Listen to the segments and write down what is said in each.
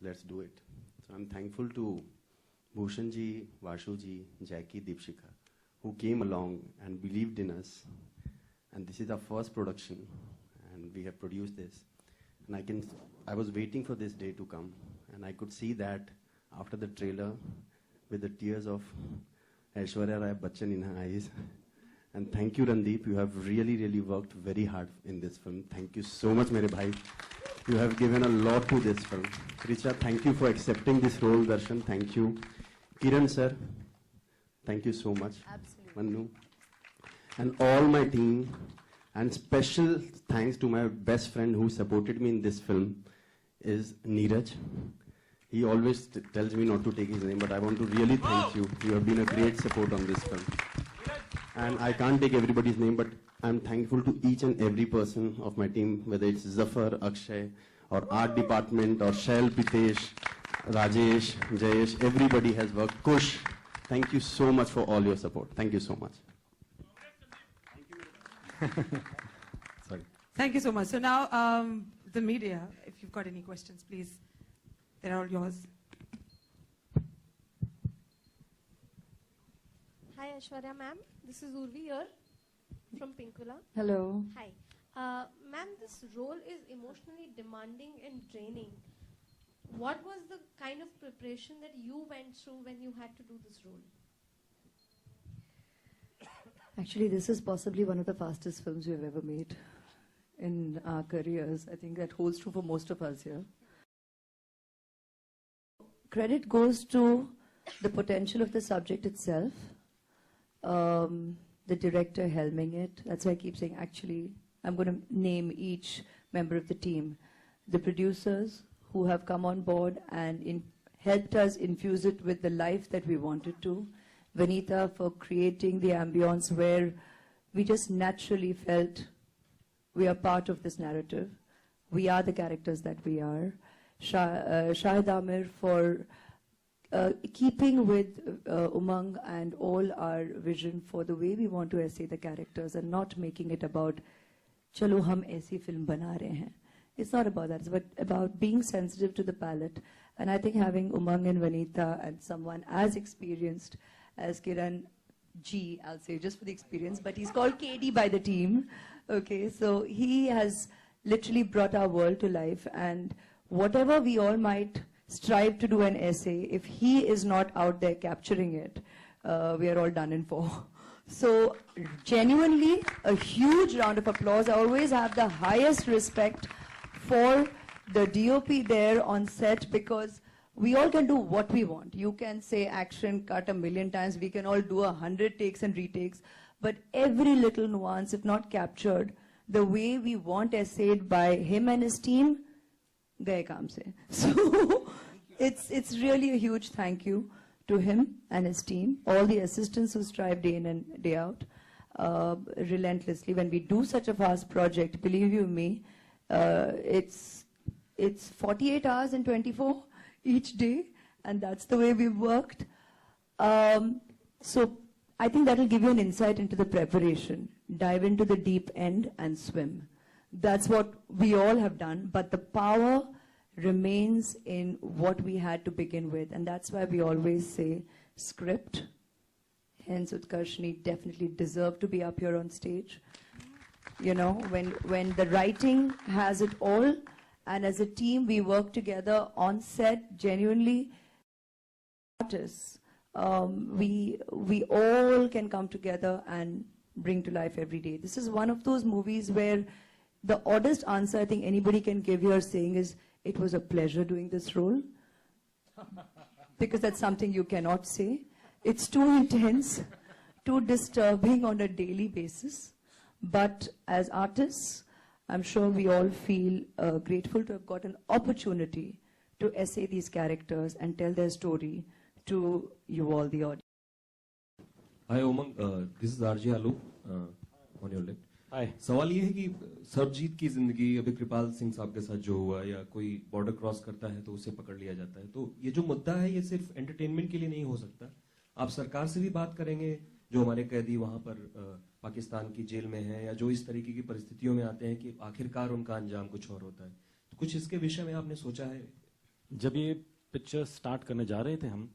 let's do it. So I'm thankful to Bhushan ji, Vashu ji, Jackie, Deepshika, who came along and believed in us. And this is our first production, and we have produced this. And I was waiting for this day to come, and I could see that after the trailer, with the tears of Aishwarya Bachchan in her eyes. And thank you, Randeep. You have really worked very hard in this film. Thank you so much, mere bhai. You have given a lot to this film. Richa, thank you for accepting this role. Darshan, thank you. Kiran sir, thank you so much. Absolutely. Manu. And all my team. And special thanks to my best friend who supported me in this film is Neeraj. He always tells me not to take his name, but I want to really thank you. You have been a great support on this film. And I can't take everybody's name, but I'm thankful to each and every person of my team, whether it's Zafar, Akshay, or art department, or Shail, Pitesh, Rajesh, Jayesh. Everybody has worked. Kush, thank you so much for all your support. Thank you so much. Sorry. Thank you so much. So now, the media, if you've got any questions, please, they're all yours. Hi Aishwarya ma'am, this is Urvi here from Pinkula. Hello. Hi. Ma'am, this role is emotionally demanding and draining. What was the kind of preparation that you went through when you had to do this role? Actually, this is possibly one of the fastest films we've ever made in our careers. I think that holds true for most of us here. Credit goes to the potential of the subject itself, the director helming it. That's why I keep saying, actually, I'm going to name each member of the team. The producers who have come on board and helped us infuse it with the life that we wanted to. Vanita for creating the ambience where we just naturally felt we are part of this narrative. We are the characters that we are. Shahid Amir for keeping with Umang and all our vision for the way we want to essay the characters and not making it about chalo hum aisi film bana rahe hain. It's not about that. It's about being sensitive to the palette. And I think having Umang and Vanita and someone as experienced as Kiran G, I'll say just for the experience, but he's called KD by the team. Okay, so he has literally brought our world to life, and whatever we all might strive to do an essay, if he is not out there capturing it, we are all done in for. So genuinely, a huge round of applause. I always have the highest respect for the DOP there on set, because we all can do what we want. You can say action cut 1,000,000 times. We can all do 100 takes and retakes. But every little nuance, if not captured, the way we want essayed by him and his team, gaye kaam se. So it's really a huge thank you to him and his team, all the assistants who strive day in and day out, relentlessly. When we do such a fast project, believe you me, it's 48 hours and 24 each day, and that's the way we've worked. So I think that will give you an insight into the preparation. Dive into the deep end and swim. That's what we all have done, but the power remains in what we had to begin with, and that's why we always say script. Hence Utkarshni definitely deserved to be up here on stage. You know, when the writing has it all, and as a team we work together on set, genuinely artists, we all can come together and bring to life every day. This is one of those movies where the oddest answer I think anybody can give here saying is, it was a pleasure doing this role. Because that's something you cannot say. It's too intense, too disturbing on a daily basis. But as artists, I'm sure we all feel grateful to have got an opportunity to essay these characters and tell their story to you all, the audience. Hi Umang, this is RJ Alu on your left. Hi. सवाल ये है कि सरबजीत की जिंदगी अभी कृपाल सिंह साहब के साथ जो हुआ, या कोई बॉर्डर क्रॉस करता है तो उसे पकड़ लिया जाता है, तो ये जो मुद्दा है ये सिर्फ एंटरटेनमेंट के लिए नहीं हो सकता. आप सरकार से भी बात करेंगे, जो हमारे कैदी वहां पर पाकिस्तान की जेल में हैं, या जो इस तरीके की परिस्थितियों में आते हैं कि आखिरकार उनका अंजाम कुछ और होता है, तो कुछ इसके विषय में आपने सोचा है? जब ये पिक्चर स्टार्ट करने जा रहे थे हम,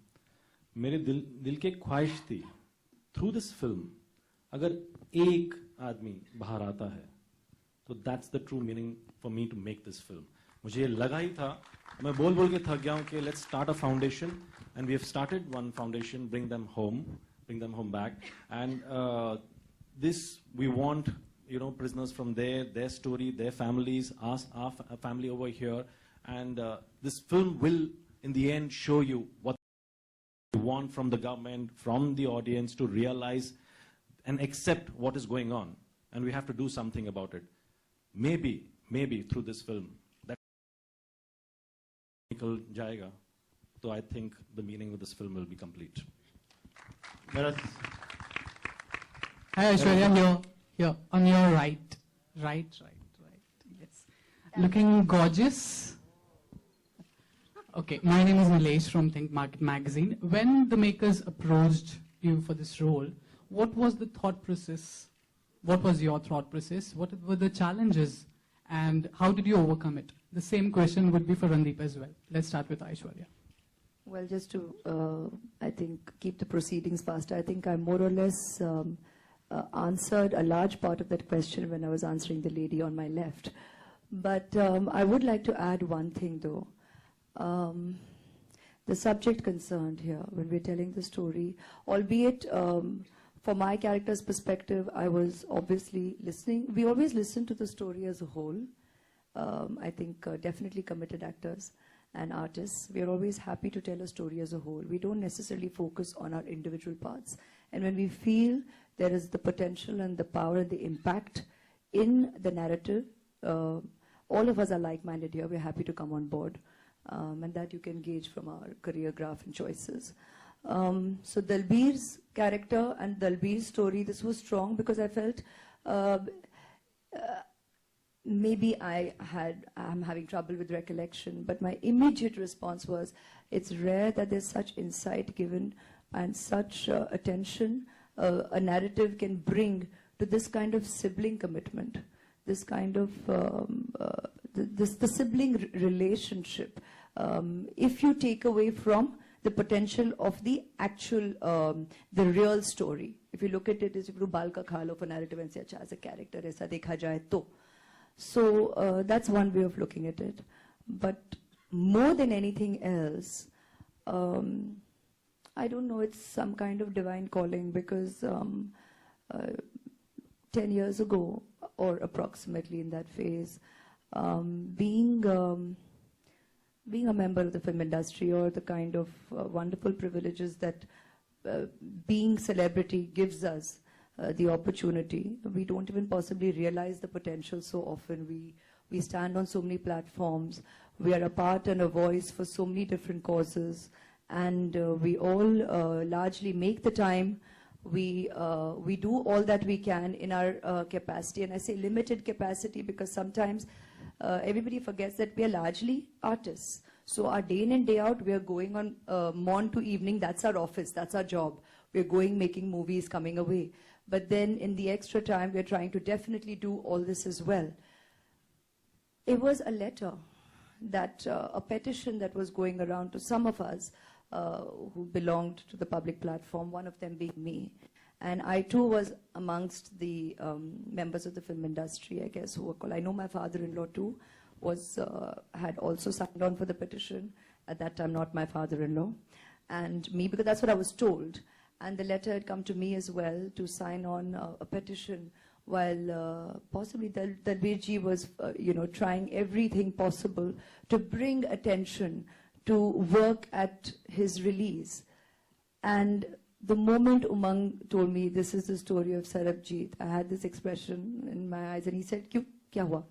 मेरे दिल की एक ख्वाहिश थी, थ्रू दिस फिल्म अगर एक आदमी बाहर आता है तो that's the true meaning for me to make this film. मुझे ये लगा ही था, मैं बोल बोल के थक गया हूँ कि let's start a foundation, and we have started one foundation, bring them home back, and this we want, you know, prisoners from their story, their families, our family over here, and this film will in the end show you what you want from the government, from the audience, to realize and accept what is going on, and we have to do something about it. Maybe through this film that nikal jayega, so I think the meaning of this film will be complete. Hi Aishwarya, here on your right. Yes, looking gorgeous. Okay, my name is Nilesh from Think Market magazine. When the makers approached you for this role, what was the thought process? What was your thought process? What were the challenges? And how did you overcome it? The same question would be for Randeep as well. Let's start with Aishwarya. Well, just to, I think, keep the proceedings faster, I think I more or less answered a large part of that question when I was answering the lady on my left. But I would like to add one thing, though. The subject concerned here, when we're telling the story, albeit from my character's perspective, I was obviously listening. We always listen to the story as a whole. I think definitely committed actors and artists, we are always happy to tell a story as a whole. We don't necessarily focus on our individual parts. And when we feel there is the potential and the power and the impact in the narrative, all of us are like-minded here. We're happy to come on board. And that you can gauge from our career graph and choices. So Dalbir's character and Dalbir's story, this was strong because I felt maybe I'm having trouble with recollection, but my immediate response was, it's rare that there's such insight given and such attention a narrative can bring to this kind of sibling commitment, this kind of the sibling relationship. If you take away from the potential of the actual, the real story. If you look at it as if you bal ka khalo for narrative and say, acha, as a character, aisa dekha jaye to. So that's one way of looking at it. But more than anything else, I don't know, it's some kind of divine calling because 10 years ago, or approximately in that phase, being a member of the film industry, or the kind of wonderful privileges that being celebrity gives us the opportunity. We don't even possibly realize the potential so often. We stand on so many platforms. We are a part and a voice for so many different causes. And we all largely make the time. We do all that we can in our capacity. And I say limited capacity because sometimes everybody forgets that we are largely artists. So our day in and day out, we are going on morn to evening. That's our office. That's our job. We're going, making movies, coming away. But then in the extra time, we're trying to definitely do all this as well. It was a letter, that a petition that was going around to some of us who belonged to the public platform, one of them being me. And I too was amongst the members of the film industry, I guess, who were called. I know my father-in-law too had also signed on for the petition. At that time, not my father-in-law. And me, because that's what I was told. And the letter had come to me as well to sign on a petition, while possibly Dalbirji was, trying everything possible to bring attention to work at his release. And the moment Umang told me, this is the story of Sarbjit, I had this expression in my eyes, and he said, Kya hua?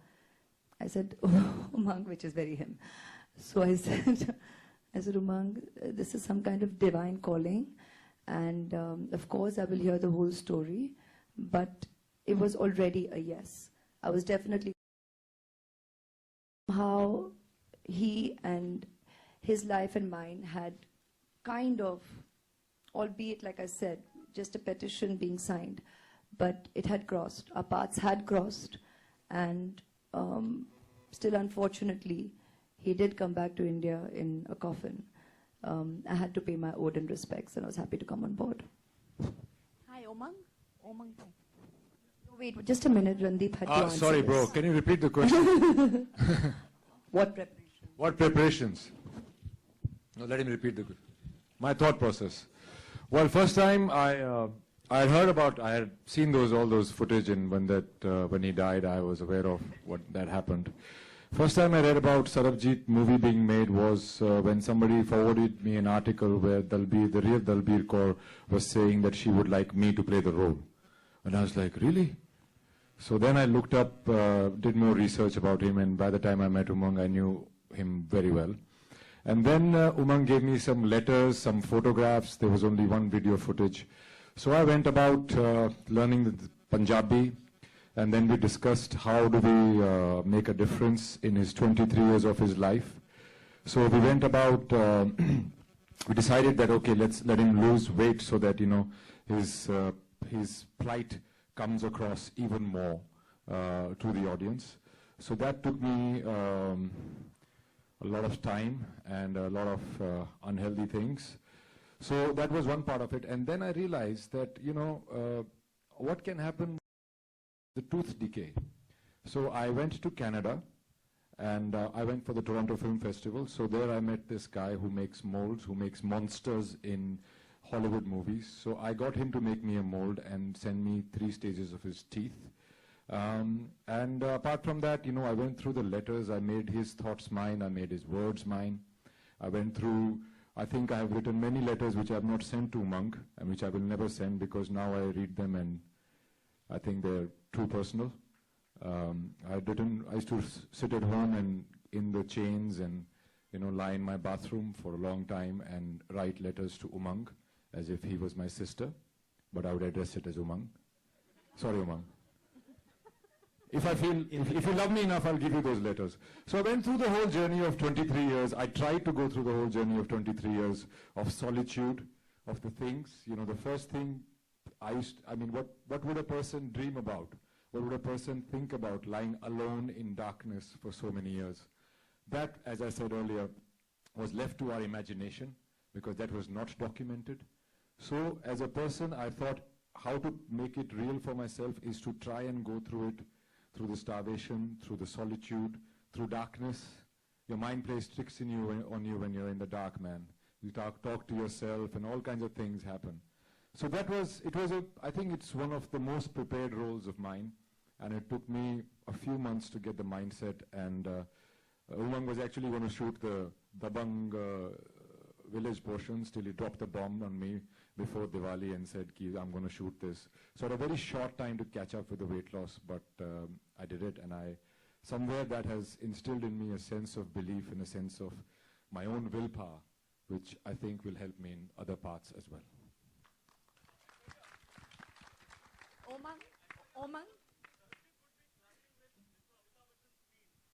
I said, Umang, which is very him. So I said, Umang, this is some kind of divine calling. And of course, I will hear the whole story. But it was already a yes. I was definitely how he and his life and mine had kind of, albeit, like I said, just a petition being signed, but it had crossed. Our paths had crossed, and still, unfortunately, he did come back to India in a coffin. I had to pay my ode and respects, and I was happy to come on board. Hi, Omang. Omang. No, wait, just a minute. Randeep had to answer Sorry, this. bro. Can you repeat the question? What preparation? What preparations? No, let him repeat my thought process. Well, first time I had seen all those footage, and when he died, I was aware of what that happened. First time I read about Sarbjit movie being made was when somebody forwarded me an article where the real Dalbir Kaur was saying that she would like me to play the role. And I was like, really? So then I looked up, did more research about him, and by the time I met Umang, I knew him very well. And then Umang gave me some letters, some photographs. There was only one video footage. So I went about learning the Punjabi, and then we discussed how do we make a difference in his 23 years of his life. So we went about, we decided that, okay, let's let him lose weight so that, his plight comes across even more to the audience. So that took me a lot of time and a lot of unhealthy things. So that was one part of it. And then I realized that, what can happen, the tooth decay. So I went to Canada, and I went for the Toronto Film Festival. So there I met this guy who makes molds, who makes monsters in Hollywood movies. So I got him to make me a mold and send me 3 stages of his teeth. And apart from that, I went through the letters. I made his thoughts mine. I made his words mine. I went through, I think I have written many letters which I have not sent to Umang, and which I will never send, because now I read them and I think they're too personal. I used to sit at home and in the chains and, lie in my bathroom for a long time and write letters to Umang as if he was my sister, but I would address it as Umang. Sorry, Umang. If you love me enough, I'll give you those letters. So I went through the whole journey of 23 years. I tried to go through the whole journey of 23 years of solitude, of the things. The first thing what would a person dream about? What would a person think about lying alone in darkness for so many years? That, as I said earlier, was left to our imagination, because that was not documented. So as a person, I thought how to make it real for myself is to try and go through it, through the starvation, through the solitude, through darkness. Your mind plays tricks on you when you're in the dark, man. You talk to yourself, and all kinds of things happen. So I think it's one of the most prepared roles of mine, and it took me a few months to get the mindset, and Umang was actually going to shoot the Dabang village portions till he dropped the bomb on me before Diwali and said, I'm going to shoot this. So I had a very short time to catch up with the weight loss, but I did it, and somewhere that has instilled in me a sense of belief and a sense of my own willpower, which I think will help me in other parts as well. Omang.